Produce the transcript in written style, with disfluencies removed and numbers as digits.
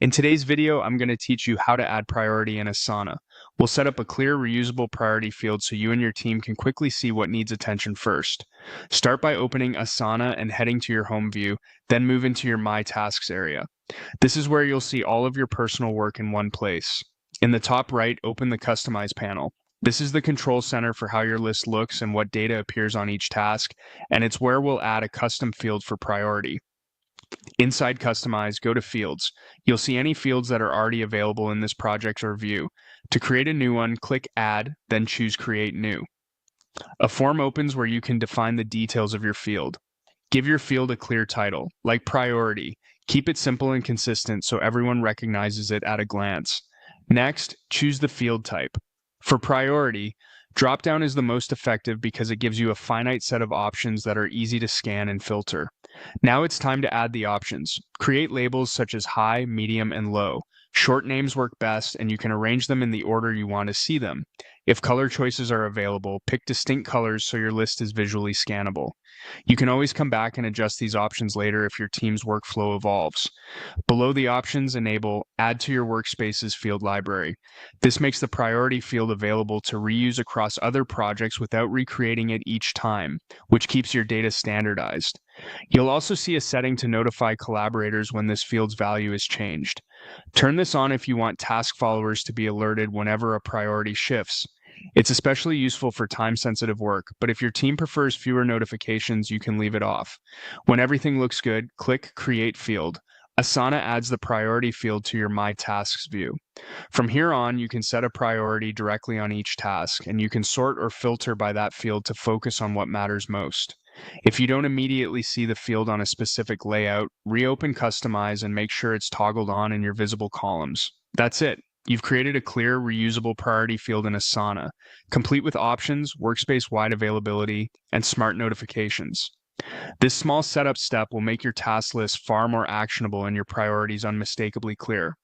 In today's video, I'm going to teach you how to add priority in Asana. We'll set up a clear, reusable priority field so you and your team can quickly see what needs attention first. Start by opening Asana and heading to your home view, then move into your My Tasks area. This is where you'll see all of your personal work in one place. In the top right, open the Customize panel. This is the control center for how your list looks and what data appears on each task, and it's where we'll add a custom field for priority. Inside Customize, go to Fields. You'll see any fields that are already available in this project or view. To create a new one, click Add, then choose Create New. A form opens where you can define the details of your field. Give your field a clear title, like Priority. Keep it simple and consistent so everyone recognizes it at a glance. Next, choose the field type. For Priority, drop-down is the most effective because it gives you a finite set of options that are easy to scan and filter. Now it's time to add the options. Create labels such as high, medium, and low. Short names work best, and you can arrange them in the order you want to see them. If color choices are available, pick distinct colors so your list is visually scannable. You can always come back and adjust these options later if your team's workflow evolves. Below the options, enable Add to your Workspaces field library. This makes the priority field available to reuse across other projects without recreating it each time, which keeps your data standardized. You'll also see a setting to notify collaborators when this field's value is changed. Turn this on if you want task followers to be alerted whenever a priority shifts. It's especially useful for time-sensitive work, but if your team prefers fewer notifications, you can leave it off. When everything looks good, click Create Field. Asana adds the priority field to your My Tasks view. From here on, you can set a priority directly on each task, and you can sort or filter by that field to focus on what matters most. If you don't immediately see the field on a specific layout, reopen Customize and make sure it's toggled on in your visible columns. That's it. You've created a clear, reusable priority field in Asana, complete with options, workspace-wide availability, and smart notifications. This small setup step will make your task list far more actionable and your priorities unmistakably clear.